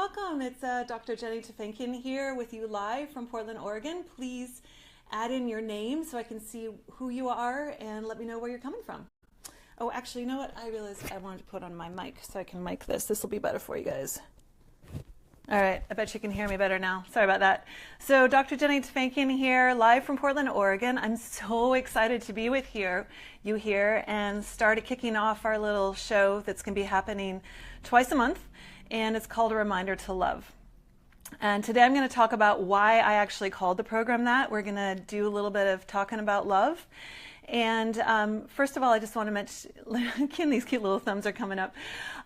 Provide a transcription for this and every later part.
welcome. It's Dr. Jenny Tufenkian here with you live from Portland, Oregon. Please add in your name so I can see who you are and let me know where you're coming from. Oh, actually, you know what? I realized I wanted to put on my mic so I can mic this. This will be better for you guys. All right, I bet you can hear me better now. Sorry about that. So Dr. Jenny Tufenkian here, live from Portland, Oregon. I'm so excited to be with you here and start kicking off our little show that's going to be happening twice a month, and it's called A Reminder to Love. And today I'm going to talk about why I actually called the program that. We're going to do a little bit of talking about love. And first of all, I just want to mention, again, these cute little thumbs are coming up.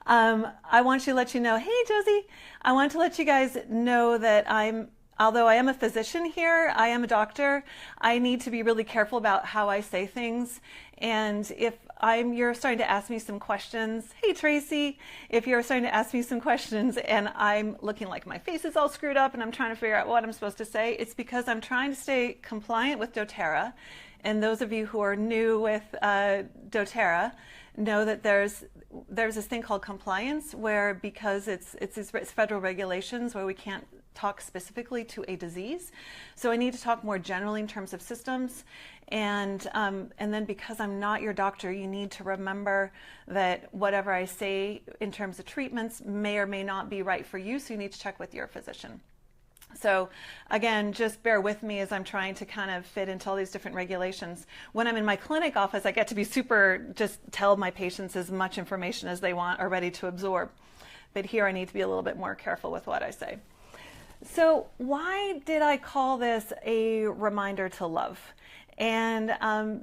I want to let you know, hey, Josie, I want to let you guys know that although I am a physician here, I am a doctor. I need to be really careful about how I say things. And if you're starting to ask me some questions, hey, Tracy, if you're starting to ask me some questions and I'm looking like my face is all screwed up and I'm trying to figure out what I'm supposed to say, it's because I'm trying to stay compliant with doTERRA. And those of you who are new with doTERRA know that there's this thing called compliance, where because it's federal regulations where we can't talk specifically to a disease. So I need to talk more generally in terms of systems. And then because I'm not your doctor, you need to remember that whatever I say in terms of treatments may or may not be right for you. So you need to check with your physician. So again, just bear with me as I'm trying to kind of fit into all these different regulations. When I'm in my clinic office, I get to be just tell my patients as much information as they want are ready to absorb. But here I need to be a little bit more careful with what I say. So why did I call this A Reminder to Love? And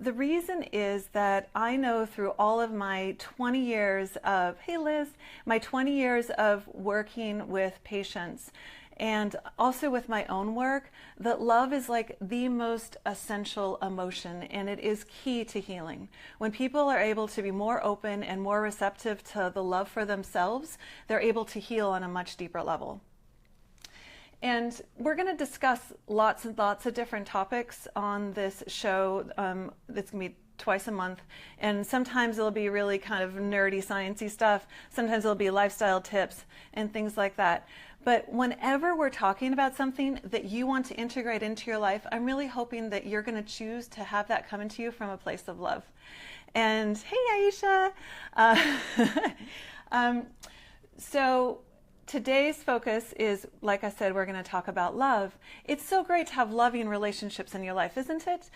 the reason is that I know through all of my 20 years of, hey Liz, my 20 years of working with patients and also with my own work, that love is like the most essential emotion, and it is key to healing. When people are able to be more open and more receptive to the love for themselves, they're able to heal on a much deeper level. And we're going to discuss lots and lots of different topics on this show. That's going to be twice a month, and sometimes it'll be really kind of nerdy, sciencey stuff. Sometimes it'll be lifestyle tips and things like that. But whenever we're talking about something that you want to integrate into your life, I'm really hoping that you're going to choose to have that come into you from a place of love. And hey, Aisha. So today's focus is, like I said, we're going to talk about love. It's so great to have loving relationships in your life, isn't it?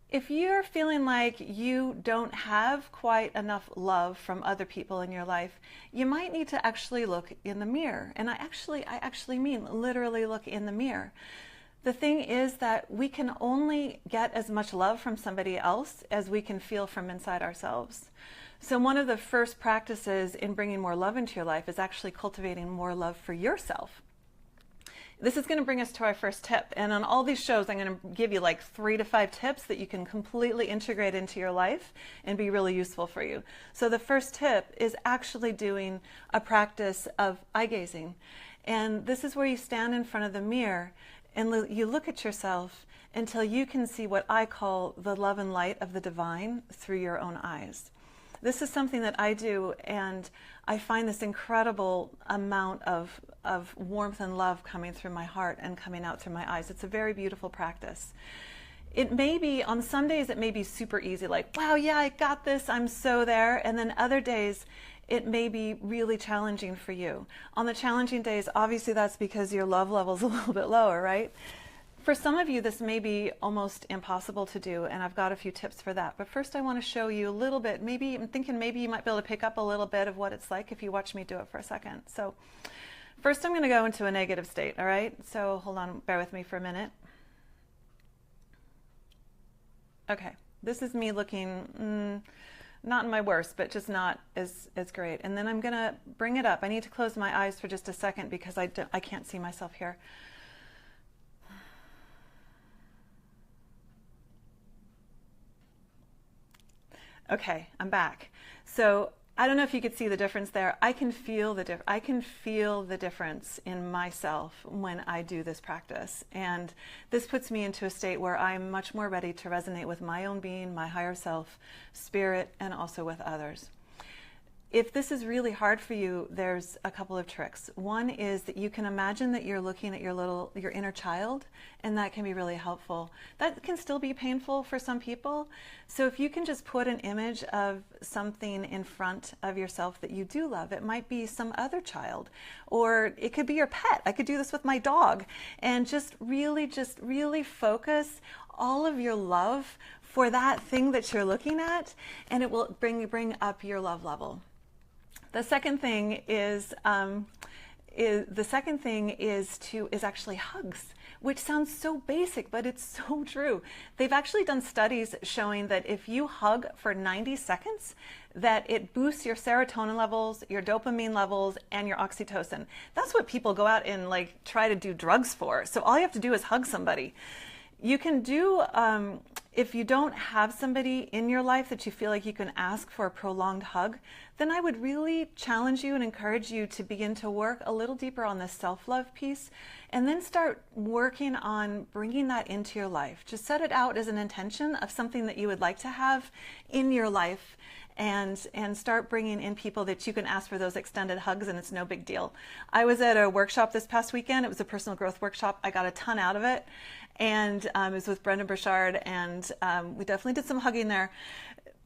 If you're feeling like you don't have quite enough love from other people in your life, you might need to actually look in the mirror. And I actually mean literally look in the mirror. The thing is that we can only get as much love from somebody else as we can feel from inside ourselves. So one of the first practices in bringing more love into your life is actually cultivating more love for yourself. This is going to bring us to our first tip. And on all these shows, I'm going to give you like 3 to 5 tips that you can completely integrate into your life and be really useful for you. So the first tip is actually doing a practice of eye gazing. And this is where you stand in front of the mirror and you look at yourself until you can see what I call the love and light of the divine through your own eyes. This is something that I do, and I find this incredible amount of warmth and love coming through my heart and coming out through my eyes. It's a very beautiful practice. It may be, on some days, it may be super easy, like, wow, yeah, I got this, I'm so there. And then other days, it may be really challenging for you. On the challenging days, obviously that's because your love level is a little bit lower, right? For some of you, this may be almost impossible to do, and I've got a few tips for that. But first I want to show you a little bit. I'm thinking maybe you might be able to pick up a little bit of what it's like if you watch me do it for a second. So first I'm going to go into a negative state, all right? So hold on, bear with me for a minute. Okay, this is me looking not in my worst, but just not as great. And then I'm going to bring it up. I need to close my eyes for just a second because I can't see myself here. Okay, I'm back. So I don't know if you could see the difference there. I can feel the difference in myself when I do this practice. And this puts me into a state where I'm much more ready to resonate with my own being, my higher self, spirit, and also with others. If this is really hard for you, there's a couple of tricks. One is that you can imagine that you're looking at your inner child, and that can be really helpful. That can still be painful for some people. So if you can just put an image of something in front of yourself that you do love, it might be some other child, or it could be your pet. I could do this with my dog, and just really focus all of your love for that thing that you're looking at, and it will bring up your love level. The second thing is actually hugs, which sounds so basic, but it's so true. They've actually done studies showing that if you hug for 90 seconds, that it boosts your serotonin levels, your dopamine levels, and your oxytocin. That's what people go out and like try to do drugs for. So all you have to do is hug somebody. You can do, if you don't have somebody in your life that you feel like you can ask for a prolonged hug, then I would really challenge you and encourage you to begin to work a little deeper on the self-love piece, and then start working on bringing that into your life. Just set it out as an intention of something that you would like to have in your life, and start bringing in people that you can ask for those extended hugs, and it's no big deal. I was at a workshop this past weekend. It was a personal growth workshop. I got a ton out of it, and it was with Brendon Burchard, and we definitely did some hugging there.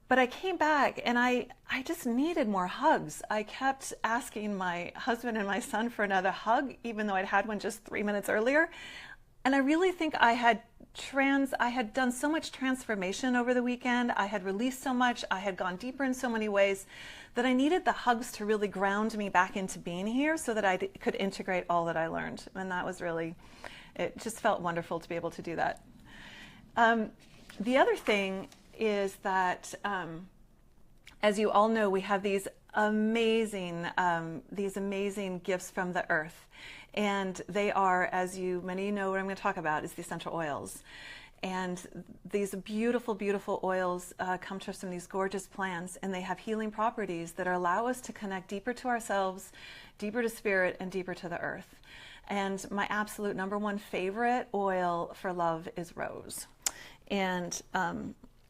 But I came back and I just needed more hugs. I kept asking my husband and my son for another hug, even though I'd had one just 3 minutes earlier. And I really think I had done so much transformation over the weekend. I had released so much. I had gone deeper in so many ways that I needed the hugs to really ground me back into being here, so that I could integrate all that I learned. And that was really, it just felt wonderful to be able to do that. The other thing is that, as you all know, we have these amazing gifts from the earth. And they are, as many of you know what I'm going to talk about, is the essential oils. And these beautiful, beautiful oils come to us from these gorgeous plants, and they have healing properties that allow us to connect deeper to ourselves, deeper to spirit, and deeper to the earth. And my absolute number one favorite oil for love is rose. And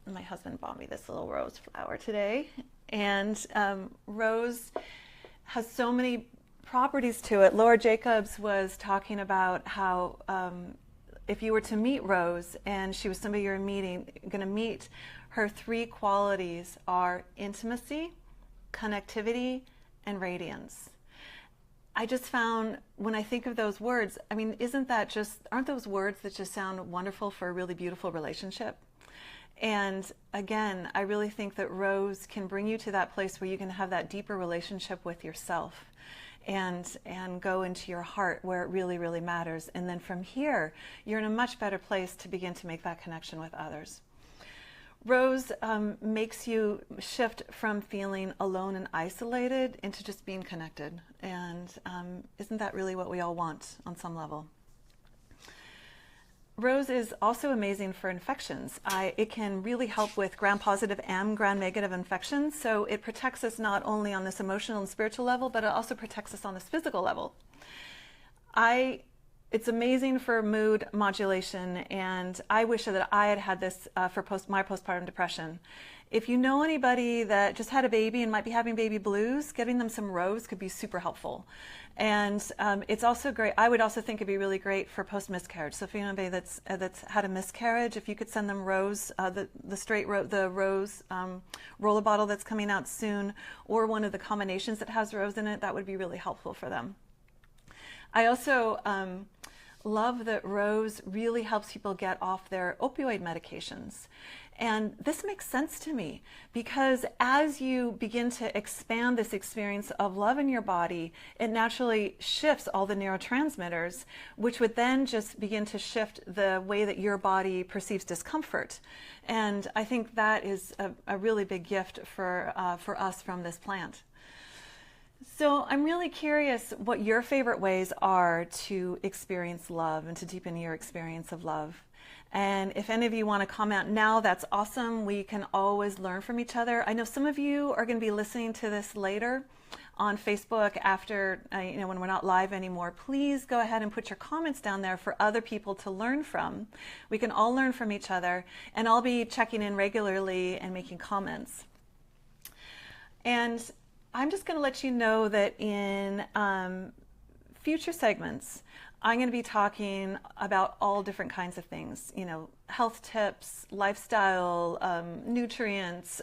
my husband bought me this little rose flower today. And rose has so many properties to it. Laura Jacobs was talking about how if you were to meet Rose and she was somebody you're going to meet, her 3 qualities are intimacy, connectivity, and radiance. I just found, when I think of those words, I mean, aren't those words that just sound wonderful for a really beautiful relationship? And again, I really think that Rose can bring you to that place where you can have that deeper relationship with yourself, and go into your heart where it really, really matters. And then from here, you're in a much better place to begin to make that connection with others. Rose makes you shift from feeling alone and isolated into just being connected. And isn't that really what we all want on some level? Rose is also amazing for infections. It can really help with gram-positive and gram-negative infections. So it protects us not only on this emotional and spiritual level, but it also protects us on this physical level. It's amazing for mood modulation, and I wish that I had had this for my postpartum depression. If you know anybody that just had a baby and might be having baby blues, getting them some rose could be super helpful. And it's also great. I would also think it'd be really great for post-miscarriage. So if you know anybody that's had a miscarriage, if you could send them rose, the rose roller bottle that's coming out soon, or one of the combinations that has rose in it, that would be really helpful for them. I also love that rose really helps people get off their opioid medications. And this makes sense to me, because as you begin to expand this experience of love in your body, it naturally shifts all the neurotransmitters, which would then just begin to shift the way that your body perceives discomfort. And I think that is a really big gift for us from this plant. So I'm really curious what your favorite ways are to experience love and to deepen your experience of love. And if any of you want to comment now, that's awesome. We can always learn from each other. I know some of you are going to be listening to this later on Facebook after, when we're not live anymore. Please go ahead and put your comments down there for other people to learn from. We can all learn from each other, and I'll be checking in regularly and making comments. And I'm just going to let you know that in future segments, I'm going to be talking about all different kinds of things, you know, health tips, lifestyle, nutrients,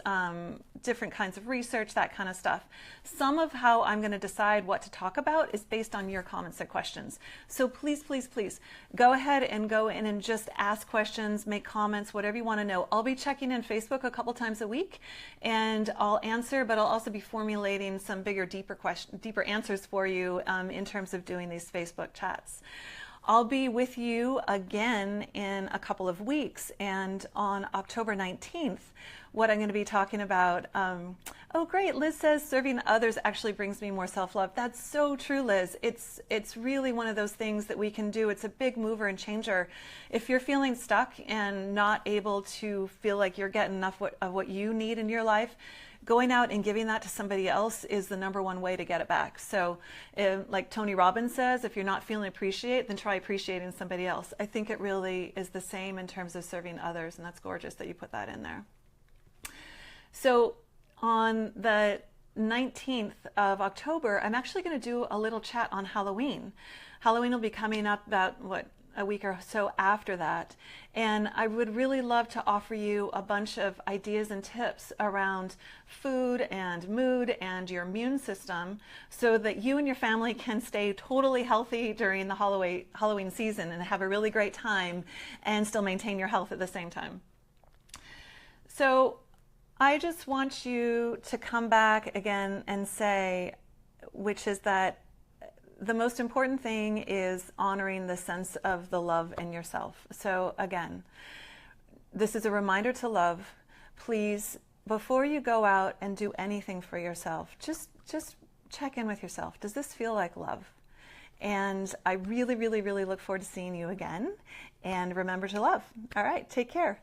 different kinds of research, that kind of stuff. Some of how I'm going to decide what to talk about is based on your comments and questions. So please, please, please go ahead and go in and just ask questions, make comments, whatever you want to know. I'll be checking in Facebook a couple times a week and I'll answer, but I'll also be formulating some bigger, deeper answers for you in terms of doing these Facebook chats. I'll be with you again in a couple of weeks, and on October 19th, what I'm going to be talking about, oh great, Liz says serving others actually brings me more self-love. That's so true, Liz. It's really one of those things that we can do. It's a big mover and changer. If you're feeling stuck and not able to feel like you're getting enough of what you need in your life, going out and giving that to somebody else is the #1 way to get it back. So like Tony Robbins says, if you're not feeling appreciated, then try appreciating somebody else. I think it really is the same in terms of serving others, and that's gorgeous that you put that in there. So on the 19th of October, I'm actually going to do a little chat on Halloween. Halloween will be coming up about, a week or so after that. And I would really love to offer you a bunch of ideas and tips around food and mood and your immune system so that you and your family can stay totally healthy during the Halloween season and have a really great time and still maintain your health at the same time. So I just want you to come back again and say, which is that the most important thing is honoring the sense of the love in yourself. So again, this is a reminder to love. Please, before you go out and do anything for yourself, just check in with yourself. Does this feel like love? And I really, really, really look forward to seeing you again. And remember to love. All right, take care.